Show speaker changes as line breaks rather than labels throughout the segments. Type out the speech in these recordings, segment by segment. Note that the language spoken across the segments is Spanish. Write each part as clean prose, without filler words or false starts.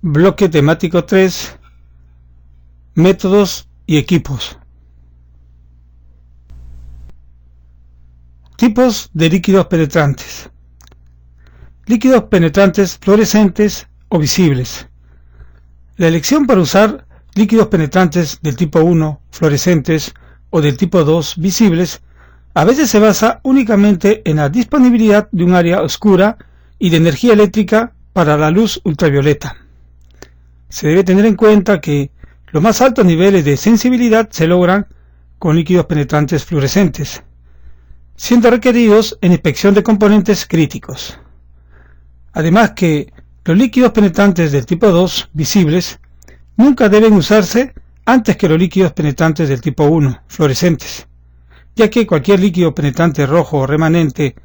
Bloque temático 3. Métodos y equipos. Tipos de líquidos penetrantes. Líquidos penetrantes fluorescentes o visibles. La elección para usar líquidos penetrantes del tipo 1 fluorescentes o del tipo 2 visibles a veces se basa únicamente en la disponibilidad de un área oscura y de energía eléctrica para la luz ultravioleta. Se debe tener en cuenta que los más altos niveles de sensibilidad se logran con líquidos penetrantes fluorescentes, siendo requeridos en inspección de componentes críticos. Además que los líquidos penetrantes del tipo 2 visibles nunca deben usarse antes que los líquidos penetrantes del tipo 1 fluorescentes, ya que cualquier líquido penetrante rojo o remanente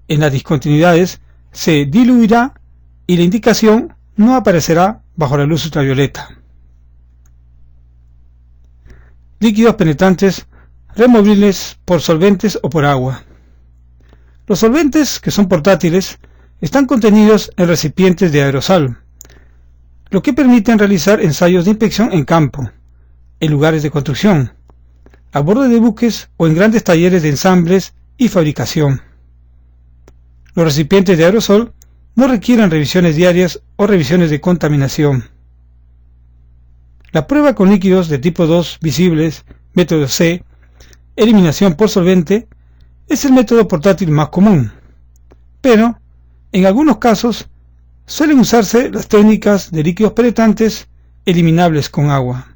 en las discontinuidades se diluirá y la indicación no aparecerá bajo la luz ultravioleta. Líquidos penetrantes removibles por solventes o por agua. Los solventes, que son portátiles, están contenidos en recipientes de aerosol, lo que permiten realizar ensayos de inspección en campo, en lugares de construcción, a bordo de buques o en grandes talleres de ensambles y fabricación. Los recipientes de aerosol no requieren revisiones diarias o revisiones de contaminación. La prueba con líquidos de tipo 2 visibles, método C, eliminación por solvente, es el método portátil más común, pero en algunos casos suelen usarse las técnicas de líquidos penetrantes eliminables con agua.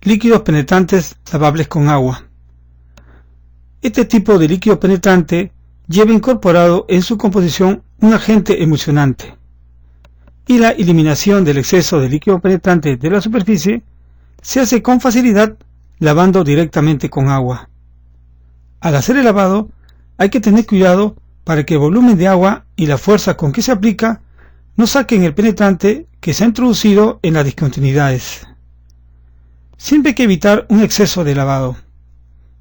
Líquidos penetrantes lavables con agua. Este tipo de líquido penetrante lleva incorporado en su composición un agente emulsionante, y la eliminación del exceso de líquido penetrante de la superficie se hace con facilidad lavando directamente con agua. Al hacer el lavado hay que tener cuidado para que el volumen de agua y la fuerza con que se aplica no saquen el penetrante que se ha introducido en las discontinuidades. Siempre hay que evitar un exceso de lavado.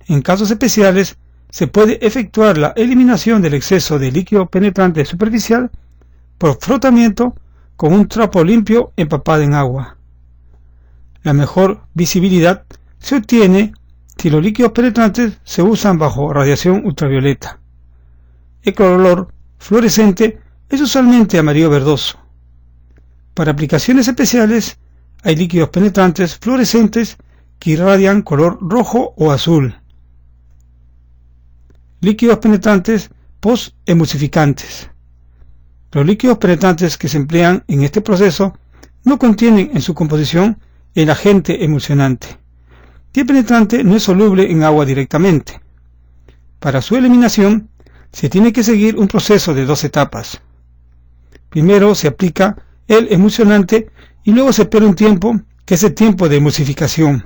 En casos especiales se puede efectuar la eliminación del exceso de líquido penetrante superficial por frotamiento con un trapo limpio empapado en agua. La mejor visibilidad se obtiene si los líquidos penetrantes se usan bajo radiación ultravioleta. El color fluorescente es usualmente amarillo verdoso. Para aplicaciones especiales hay líquidos penetrantes fluorescentes que irradian color rojo o azul. Líquidos penetrantes post-emulsificantes. Los líquidos penetrantes que se emplean en este proceso no contienen en su composición el agente emulsionante, y el penetrante no es soluble en agua directamente. Para su eliminación se tiene que seguir un proceso de dos etapas. Primero se aplica el emulsionante y luego se espera un tiempo, que es el tiempo de emulsificación.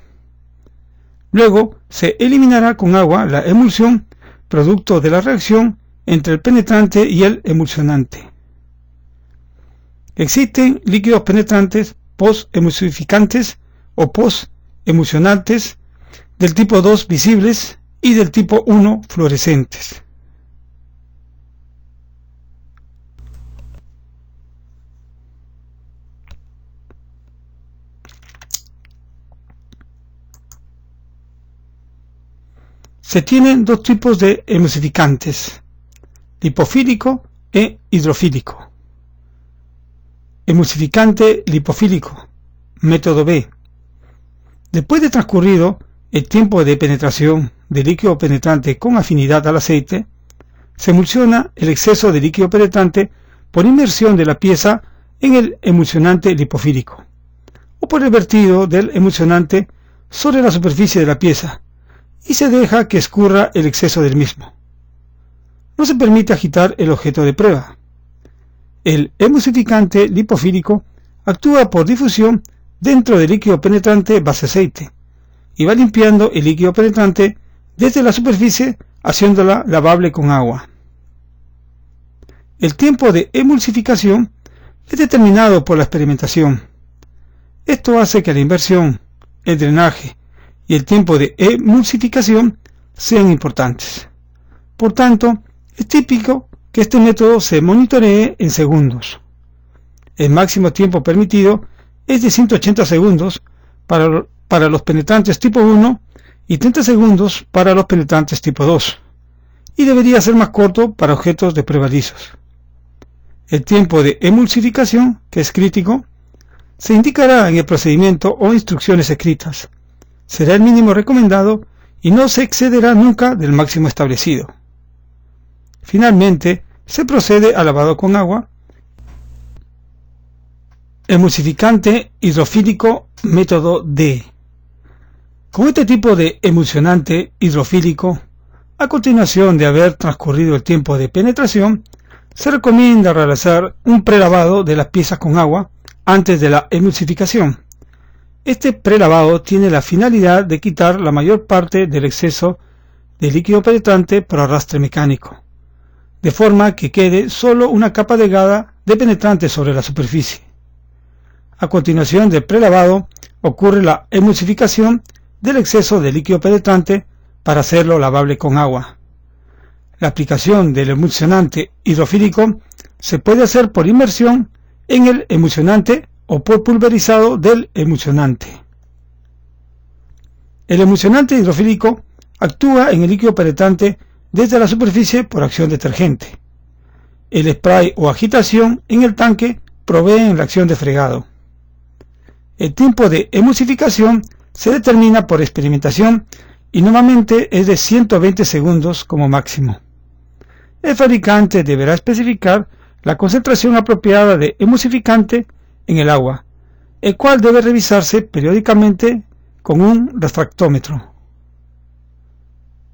Luego se eliminará con agua la emulsión, producto de la reacción entre el penetrante y el emulsionante. Existen líquidos penetrantes post-emulsificantes o post-emulsionantes del tipo 2 visibles y del tipo 1 fluorescentes. Se tienen dos tipos de emulsificantes, lipofílico e hidrofílico. Emulsificante lipofílico, método B. Después de transcurrido el tiempo de penetración del líquido penetrante con afinidad al aceite, se emulsiona el exceso de líquido penetrante por inmersión de la pieza en el emulsionante lipofílico, o por el vertido del emulsionante sobre la superficie de la pieza, y se deja que escurra el exceso del mismo. No se permite agitar el objeto de prueba. El emulsificante lipofílico actúa por difusión dentro del líquido penetrante base aceite y va limpiando el líquido penetrante desde la superficie haciéndola lavable con agua. El tiempo de emulsificación es determinado por la experimentación. Esto hace que la inversión, el drenaje y el tiempo de emulsificación sean importantes. Por tanto, es típico que este método se monitoree en segundos. El máximo tiempo permitido es de 180 segundos para los penetrantes tipo 1 y 30 segundos para los penetrantes tipo 2, y debería ser más corto para objetos de prueba lisos. El tiempo de emulsificación, que es crítico, se indicará en el procedimiento o instrucciones escritas. Será el mínimo recomendado y no se excederá nunca del máximo establecido. Finalmente, se procede al lavado con agua. Emulsificante hidrofílico método D. Con este tipo de emulsionante hidrofílico, a continuación de haber transcurrido el tiempo de penetración, se recomienda realizar un prelavado de las piezas con agua antes de la emulsificación. Este prelavado tiene la finalidad de quitar la mayor parte del exceso de líquido penetrante por arrastre mecánico, de forma que quede solo una capa delgada de penetrante sobre la superficie. A continuación del prelavado ocurre la emulsificación del exceso de líquido penetrante para hacerlo lavable con agua. La aplicación del emulsionante hidrofílico se puede hacer por inmersión en el emulsionante o por pulverizado del emulsionante. El emulsionante hidrofílico actúa en el líquido penetrante desde la superficie por acción detergente. El spray o agitación en el tanque proveen la acción de fregado. El tiempo de emulsificación se determina por experimentación y normalmente es de 120 segundos como máximo. El fabricante deberá especificar la concentración apropiada de emulsificante en el agua, el cual debe revisarse periódicamente con un refractómetro.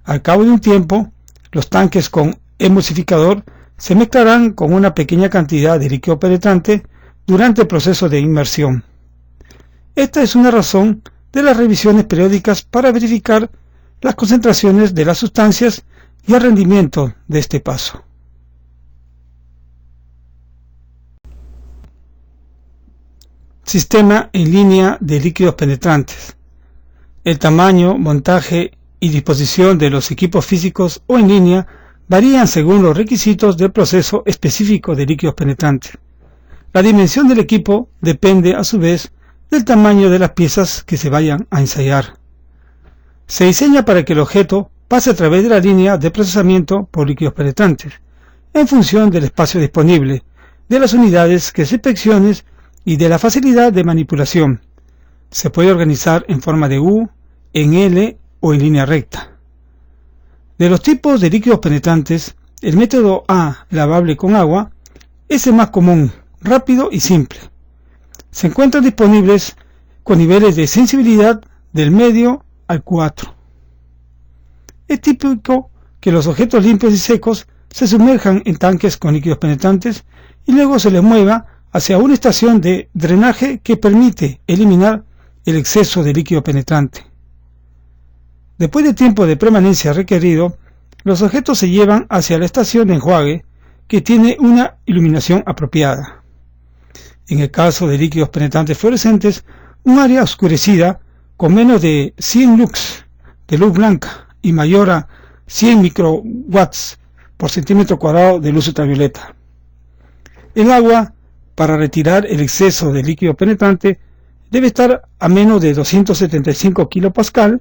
Al cabo de un tiempo, los tanques con emulsificador se mezclarán con una pequeña cantidad de líquido penetrante durante el proceso de inmersión. Esta es una razón de las revisiones periódicas para verificar las concentraciones de las sustancias y el rendimiento de este paso. Sistema en línea de líquidos penetrantes. El tamaño, montaje y disposición de los equipos físicos o en línea varían según los requisitos del proceso específico de líquidos penetrantes. La dimensión del equipo depende a su vez del tamaño de las piezas que se vayan a ensayar. Se diseña para que el objeto pase a través de la línea de procesamiento por líquidos penetrantes, en función del espacio disponible, de las unidades que se inspeccionen y de la facilidad de manipulación. Se puede organizar en forma de U, en L o en línea recta. De los tipos de líquidos penetrantes, el método A, lavable con agua, es el más común, rápido y simple. Se encuentran disponibles con niveles de sensibilidad del medio al 4. Es típico que los objetos limpios y secos se sumerjan en tanques con líquidos penetrantes y luego se les mueva hacia una estación de drenaje que permite eliminar el exceso de líquido penetrante. Después del tiempo de permanencia requerido, los objetos se llevan hacia la estación de enjuague que tiene una iluminación apropiada. En el caso de líquidos penetrantes fluorescentes, un área oscurecida con menos de 100 lux de luz blanca y mayor a 100 microwatts por centímetro cuadrado de luz ultravioleta. El agua, para retirar el exceso de líquido penetrante, debe estar a menos de 275 kPa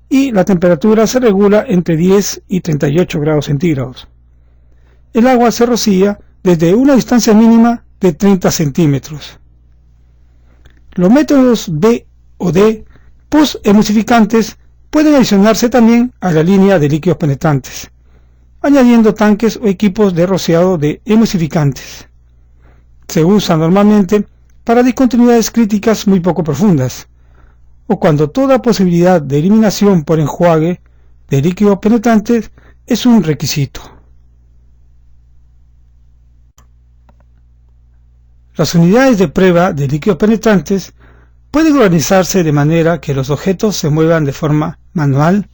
y la temperatura se regula entre 10 y 38 grados centígrados. El agua se rocía desde una distancia mínima de 30 centímetros. Los métodos B o D post-emulsificantes pueden adicionarse también a la línea de líquidos penetrantes, añadiendo tanques o equipos de rociado de emulsificantes. Se usa normalmente para discontinuidades críticas muy poco profundas, o cuando toda posibilidad de eliminación por enjuague de líquidos penetrantes es un requisito. Las unidades de prueba de líquidos penetrantes pueden organizarse de manera que los objetos se muevan de forma manual,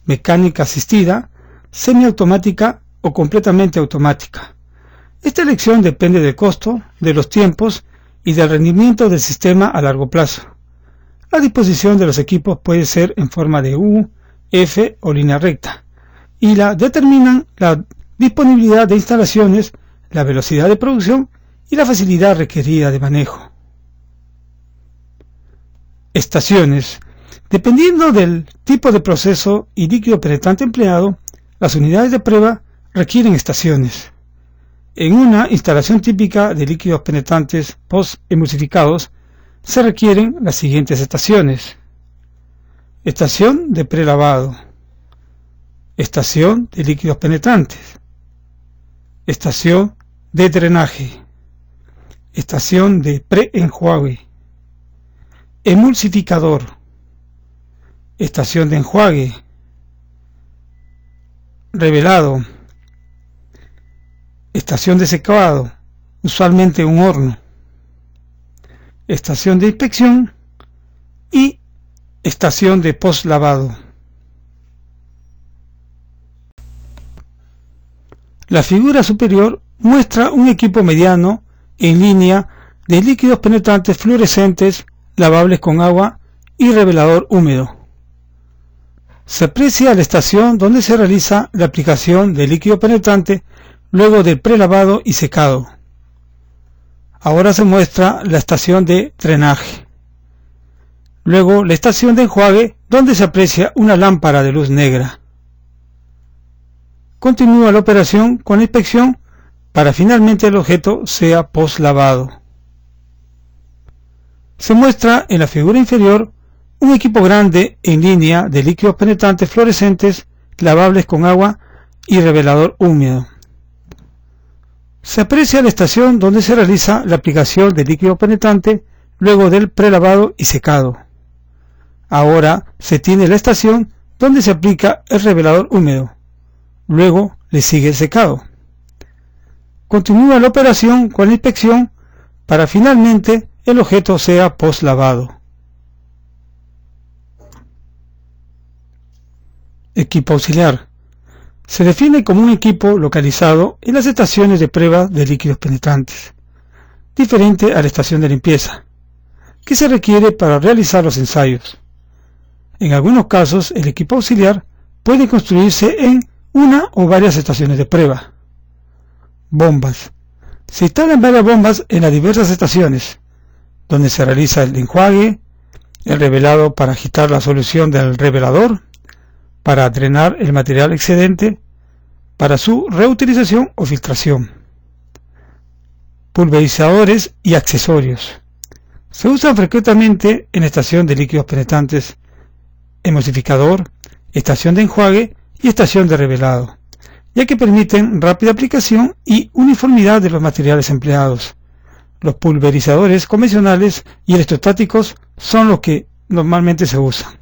mecánica asistida, semiautomática o completamente automática. Esta elección depende del costo, de los tiempos y del rendimiento del sistema a largo plazo. La disposición de los equipos puede ser en forma de U, F o línea recta, y la determinan la disponibilidad de instalaciones, la velocidad de producción y la facilidad requerida de manejo. Estaciones. Dependiendo del tipo de proceso y líquido penetrante empleado, las unidades de prueba requieren estaciones. En una instalación típica de líquidos penetrantes post-emulsificados se requieren las siguientes estaciones: estación de prelavado, estación de líquidos penetrantes, estación de drenaje, estación de preenjuague, emulsificador, estación de enjuague, revelado, estación de secado, usualmente un horno, estación de inspección y estación de postlavado. La figura superior muestra un equipo mediano en línea de líquidos penetrantes fluorescentes lavables con agua y revelador húmedo. Se aprecia la estación donde se realiza la aplicación de líquido penetrante luego del prelavado y secado. Ahora se muestra la estación de drenaje. Luego la estación de enjuague, donde se aprecia una lámpara de luz negra. Continúa la operación con la inspección para finalmente el objeto sea postlavado. Se muestra en la figura inferior un equipo grande en línea de líquidos penetrantes fluorescentes lavables con agua y revelador húmedo. Se aprecia la estación donde se realiza la aplicación de líquido penetrante luego del prelavado y secado. Ahora se tiene la estación donde se aplica el revelador húmedo. Luego le sigue el secado. Continúa la operación con la inspección para finalmente el objeto sea postlavado. Equipo auxiliar. Se define como un equipo localizado en las estaciones de prueba de líquidos penetrantes, diferente a la estación de limpieza, que se requiere para realizar los ensayos. En algunos casos, el equipo auxiliar puede construirse en una o varias estaciones de prueba. Bombas. Se instalan varias bombas en las diversas estaciones, donde se realiza el enjuague, el revelado para agitar la solución del revelador, para drenar el material excedente, para su reutilización o filtración. Pulverizadores y accesorios. Se usan frecuentemente en estación de líquidos penetrantes, emulsificador, estación de enjuague y estación de revelado, ya que permiten rápida aplicación y uniformidad de los materiales empleados. Los pulverizadores convencionales y electrostáticos son los que normalmente se usan.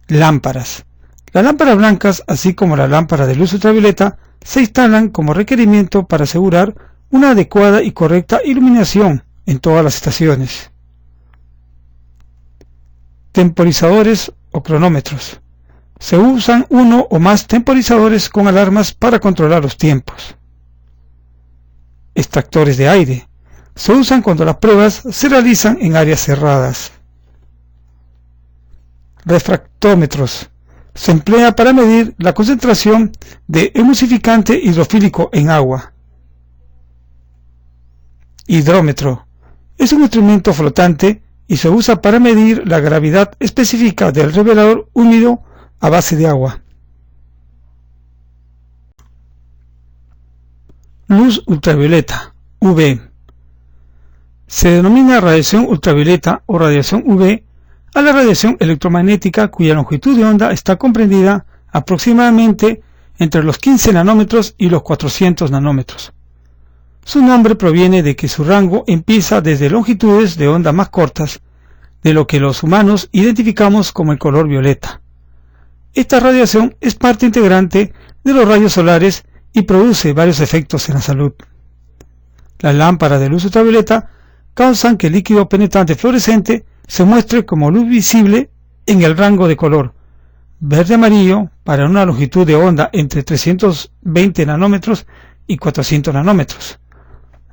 Lámparas. Las lámparas blancas, así como la lámpara de luz ultravioleta, se instalan como requerimiento para asegurar una adecuada y correcta iluminación en todas las estaciones. Temporizadores o cronómetros. Se usan uno o más temporizadores con alarmas para controlar los tiempos. Extractores de aire. Se usan cuando las pruebas se realizan en áreas cerradas. Refractómetros. Se emplea para medir la concentración de emulsificante hidrofílico en agua. Hidrómetro. Es un instrumento flotante y se usa para medir la gravedad específica del revelador húmedo a base de agua. Luz ultravioleta, UV. Se denomina radiación ultravioleta o radiación UV a la radiación electromagnética cuya longitud de onda está comprendida aproximadamente entre los 15 nanómetros y los 400 nanómetros. Su nombre proviene de que su rango empieza desde longitudes de onda más cortas, de lo que los humanos identificamos como el color violeta. Esta radiación es parte integrante de los rayos solares y produce varios efectos en la salud. Las lámparas de luz ultravioleta causan que el líquido penetrante fluorescente se muestre como luz visible en el rango de color verde-amarillo para una longitud de onda entre 320 nanómetros y 400 nanómetros,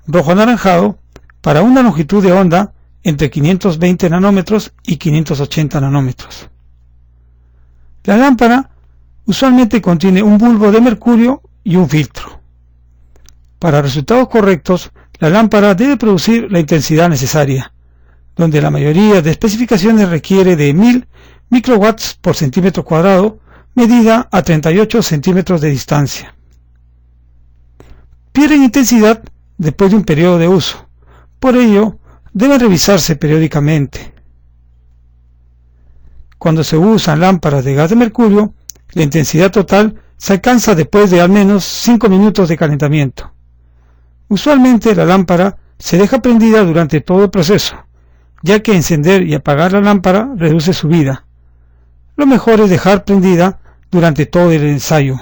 rojo-anaranjado para una longitud de onda entre 520 nanómetros y 580 nanómetros. La lámpara usualmente contiene un bulbo de mercurio y un filtro. Para resultados correctos, la lámpara debe producir la intensidad necesaria, donde la mayoría de especificaciones requiere de 1000 microwatts por centímetro cuadrado, medida a 38 centímetros de distancia. Pierden intensidad después de un periodo de uso, por ello deben revisarse periódicamente. Cuando se usan lámparas de gas de mercurio, la intensidad total se alcanza después de al menos 5 minutos de calentamiento. Usualmente la lámpara se deja prendida durante todo el proceso, ya que encender y apagar la lámpara reduce su vida. Lo mejor es dejar prendida durante todo el ensayo.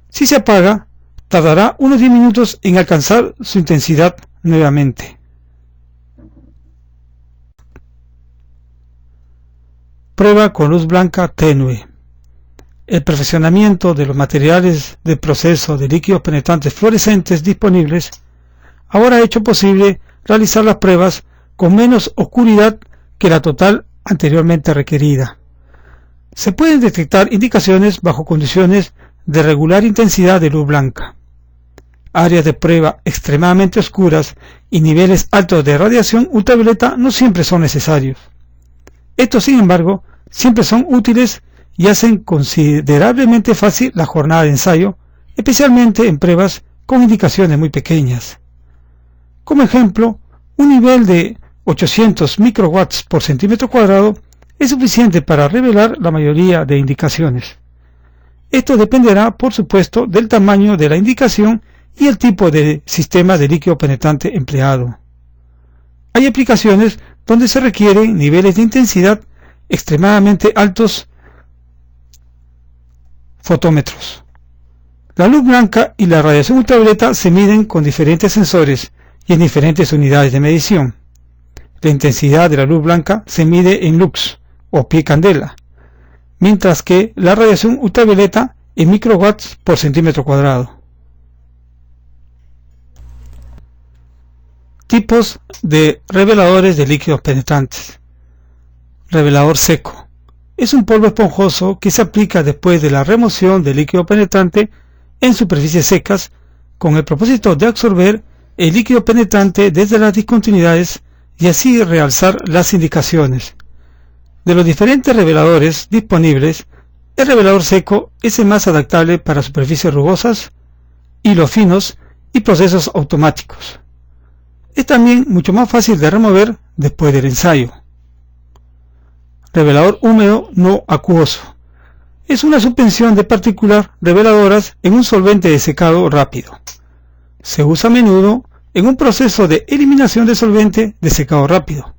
Si se apaga, tardará unos 10 minutos en alcanzar su intensidad nuevamente. Prueba con luz blanca tenue. El perfeccionamiento de los materiales de proceso de líquidos penetrantes fluorescentes disponibles ahora ha hecho posible realizar las pruebas con menos oscuridad que la total anteriormente requerida. Se pueden detectar indicaciones bajo condiciones de regular intensidad de luz blanca. Áreas de prueba extremadamente oscuras y niveles altos de radiación ultravioleta no siempre son necesarios. Estos, sin embargo, siempre son útiles y hacen considerablemente fácil la jornada de ensayo, especialmente en pruebas con indicaciones muy pequeñas. Como ejemplo, un nivel de 800 microwatts por centímetro cuadrado es suficiente para revelar la mayoría de indicaciones. Esto dependerá, por supuesto, del tamaño de la indicación y el tipo de sistema de líquido penetrante empleado. Hay aplicaciones donde se requieren niveles de intensidad extremadamente altos fotómetros. La luz blanca y la radiación ultravioleta se miden con diferentes sensores y en diferentes unidades de medición. La intensidad de la luz blanca se mide en lux o pie candela, mientras que la radiación ultravioleta en microwatts por centímetro cuadrado. Tipos de reveladores de líquidos penetrantes. Revelador seco. Es un polvo esponjoso que se aplica después de la remoción del líquido penetrante en superficies secas con el propósito de absorber el líquido penetrante desde las discontinuidades y así realzar las indicaciones. De los diferentes reveladores disponibles, el revelador seco es el más adaptable para superficies rugosas, hilos finos y procesos automáticos. Es también mucho más fácil de remover después del ensayo. Revelador húmedo no acuoso. Es una suspensión de partículas reveladoras en un solvente de secado rápido. Se usa a menudo en un proceso de eliminación de solvente de secado rápido.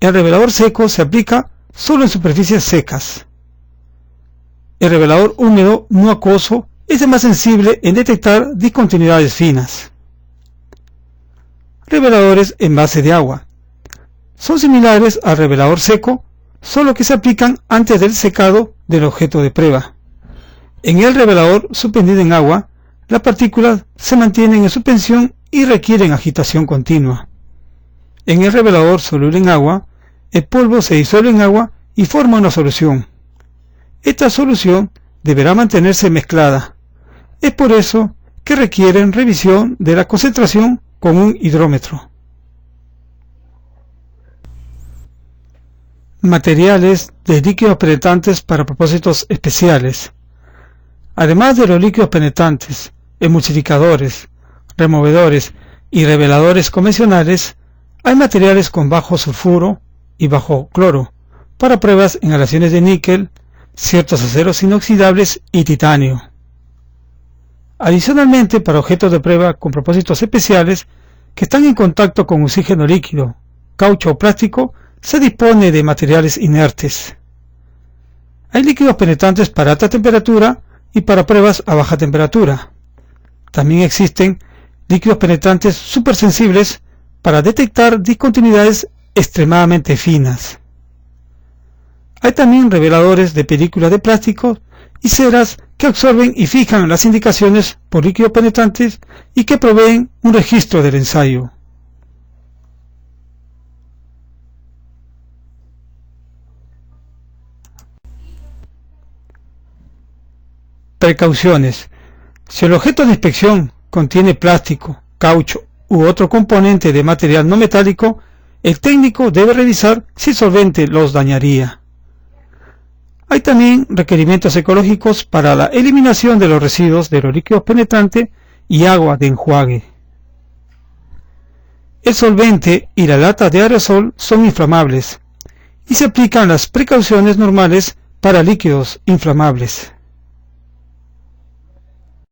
El revelador seco se aplica solo en superficies secas. El revelador húmedo no acuoso es el más sensible en detectar discontinuidades finas. Reveladores en base de agua. Son similares al revelador seco, solo que se aplican antes del secado del objeto de prueba. En el revelador suspendido en agua, las partículas se mantienen en suspensión y requieren agitación continua. En el revelador soluble en agua, el polvo se disuelve en agua y forma una solución. Esta solución deberá mantenerse mezclada. Es por eso que requieren revisión de la concentración con un hidrómetro. Materiales de líquidos penetrantes para propósitos especiales. Además de los líquidos penetrantes, emulsificadores, removedores y reveladores convencionales, hay materiales con bajo sulfuro y bajo cloro para pruebas en aleaciones de níquel, ciertos aceros inoxidables y titanio. Adicionalmente, para objetos de prueba con propósitos especiales que están en contacto con oxígeno líquido, caucho o plástico, se dispone de materiales inertes. Hay líquidos penetrantes para alta temperatura y para pruebas a baja temperatura. También existen líquidos penetrantes supersensibles para detectar discontinuidades extremadamente finas. Hay también reveladores de películas de plástico y ceras que absorben y fijan las indicaciones por líquidos penetrantes y que proveen un registro del ensayo. Precauciones. Si el objeto de inspección contiene plástico, caucho u otro componente de material no metálico, el técnico debe revisar si el solvente los dañaría. Hay también requerimientos ecológicos para la eliminación de los residuos de los líquidos penetrantes y agua de enjuague. El solvente y la lata de aerosol son inflamables y se aplican las precauciones normales para líquidos inflamables.